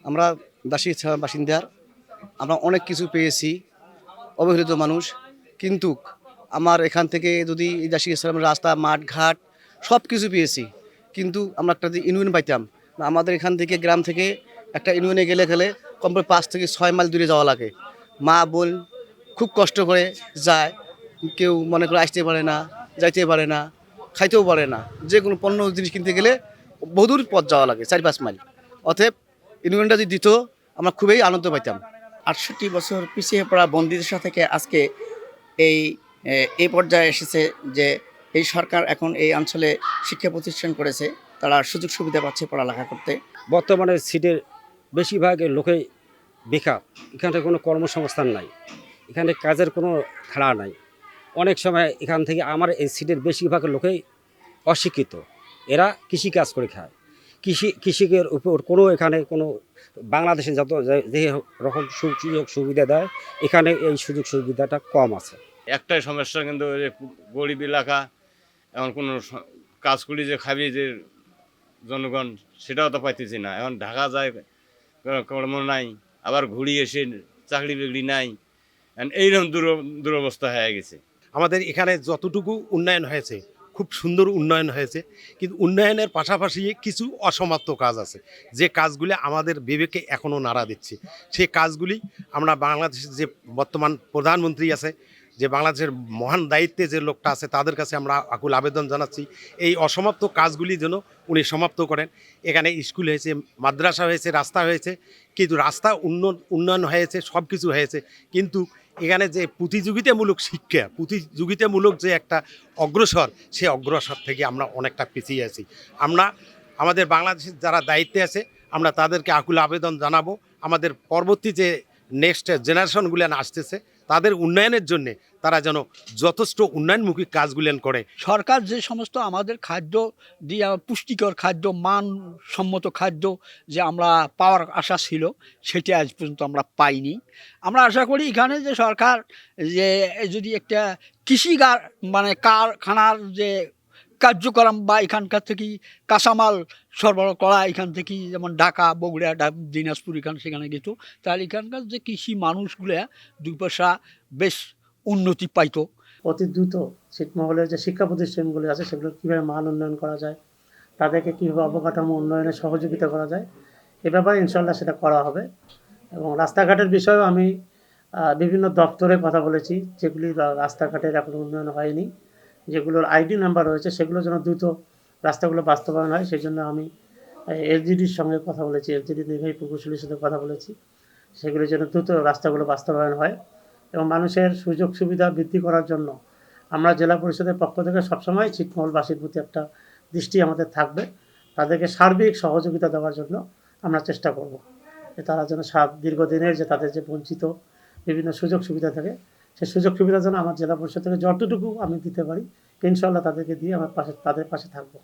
আমরা দাসী বাসিন্দার আমরা অনেক কিছু পেয়েছি, অবহেলিত মানুষ। কিন্তু আমার এখান থেকে যদি এই দাসী ইসলামের রাস্তা মাঠ ঘাট সব কিছু পেয়েছি, কিন্তু আমরা একটা যে ইউনিয়ন পাইতাম না, আমাদের এখান থেকে গ্রাম থেকে একটা ইউনিয়নে গেলে কমপক্ষে 5 থেকে 6 মাইল দূরে যাওয়া লাগে। মা বোন খুব কষ্ট করে যায়, কেউ মনে করে আসতে পারে না, যাইতে পারে না, খাইতেও পারে না। যে কোনো পণ্য জিনিস কিনতে গেলে বহুদূর পথ যাওয়া লাগে, 4-5 মাইল। অতএব ইউনিয়নটা যদি দিত আমরা খুবই আনন্দ পাইতাম। 68 বছর পিছিয়ে পড়া বন্দিদশা থেকে আজকে এই এই পর্যায়ে এসেছে যে এই সরকার এখন এই অঞ্চলে শিক্ষা প্রতিষ্ঠান করেছে, তারা সুযোগ সুবিধা পাচ্ছে পড়ালেখা করতে। বর্তমানে সিটের বেশিরভাগ লোকেই বেকার। এখানে কোনো কর্মসংস্থান নাই, এখানে কাজের কোনো ধারা নাই। অনেক সময় এখান থেকে আমার এই সিটের বেশিরভাগ লোকেই অশিক্ষিত, এরা কৃষি কাজ করে খায়। কৃষিকের উপর কোনো এখানে কোনো বাংলাদেশে যত যে রকম সুযোগ সুবিধা দেয়, এখানে এই সুযোগ সুবিধাটা কম আছে। একটাই সমস্যা, কিন্তু ওই যে গরিব এলাকা, এখন কোনো কাজ করি যে খাবি যে জনগণ, সেটাও তো পাইতেছি না। এখন ঢাকা যায়, কর্ম নাই, আবার ঘুরি এসে চাকরি বাকরি নাই, এইরকম দুরবস্থা হয়ে গেছে। আমাদের এখানে যতটুকু উন্নয়ন হয়েছে খুব সুন্দর উন্নয়ন হয়েছে, কিন্তু উন্নয়নের পাশাপাশি কিছু অসমাপ্ত কাজ আছে, যে কাজগুলি আমাদের বিবেকে এখনও নাড়া দিচ্ছে। সেই কাজগুলি আমরা বাংলাদেশের যে বর্তমান প্রধানমন্ত্রী আছে, যে বাংলাদেশের মহান দায়িত্বে যে লোকটা আছে, তাদের কাছে আমরা আকুল আবেদন জানাচ্ছি এই অসমাপ্ত কাজগুলি যেন উনি সমাপ্ত করেন। এখানে স্কুল হয়েছে, মাদ্রাসা হয়েছে, রাস্তা হয়েছে, কিন্তু রাস্তা উন্নয়ন হয়েছে, সব কিছু হয়েছে, কিন্তু এখানে যে প্রতিযোগিতামূলক শিক্ষা, প্রতিযোগিতামূলক যে একটা অগ্রসর, সেই অগ্রসর থেকে আমরা অনেকটা পিছিয়ে আছি। আমরা আমাদের বাংলাদেশের যারা দায়িত্বে আছে, আমরা তাদেরকে আকুল আবেদন জানাবো, আমাদের পরবর্তী যে নেক্সট জেনারেশনগুলো আসতেছে, তাদের উন্নয়নের জন্যে তারা যেন যথেষ্ট উন্নয়নমুখী কাজগুলেন করে। সরকার যে সমস্ত আমাদের খাদ্য দিয়ে পুষ্টিকর খাদ্য, মানসম্মত খাদ্য যে আমরা পাওয়ার আশা ছিল, সেটি আজ পর্যন্ত আমরা পাইনি। আমরা আশা করি এখানে যে সরকার যে যদি একটা মানে কারখানার যে কার্যক্রম বা এখানকার থেকেই কাঁচামাল সরবরাহ করা, এখান থেকেই যেমন ঢাকা, বগুড়া, দিনাজপুর সেখানে গেত, তাহলে এখানকার যে কৃষি মানুষগুলো 2 পয়সা বেশ উন্নতি পাইতো। অতি দ্রুত ছিটমহলের যে শিক্ষা প্রতিষ্ঠানগুলি আছে, সেগুলো কীভাবে মান উন্নয়ন করা যায়, তাদেরকে কীভাবে অবকাঠামো উন্নয়নে সহযোগিতা করা যায়, এ ব্যাপারে ইনশাল্লাহ সেটা করা হবে। এবং রাস্তাঘাটের বিষয়েও আমি বিভিন্ন দপ্তরে কথা বলেছি, যেগুলি রাস্তাঘাটের এখনো উন্নয়ন হয়নি, যেগুলোর আইডি নাম্বার রয়েছে, সেগুলো যেন দ্রুত রাস্তাগুলো বাস্তবায়ন হয়। সেই জন্য আমি এলজিডির সঙ্গে কথা বলেছি, এলজিডি নির্বাহী প্রকৌশলীর সাথে কথা বলেছি, সেগুলো যেন দ্রুত রাস্তাগুলো বাস্তবায়ন হয়। এবং মানুষের সুযোগ সুবিধা বৃদ্ধি করার জন্য আমরা জেলা পরিষদের পক্ষ থেকে সবসময় ছিটমহলবাসীর প্রতি একটা দৃষ্টি আমাদের থাকবে, তাদেরকে সার্বিক সহযোগিতা দেওয়ার জন্য আমরা চেষ্টা করব, যে তারা যেন দীর্ঘদিনের যে তাদের যে বঞ্চিত বিভিন্ন সুযোগ সুবিধা থাকে, সেই সুযোগ সুবিধা যেন আমার জেলা পরিষদ থেকে যতটুকু আমি দিতে পারি, ইনশাল্লাহ তাদেরকে দিয়ে আমার তাদের পাশে থাকবো।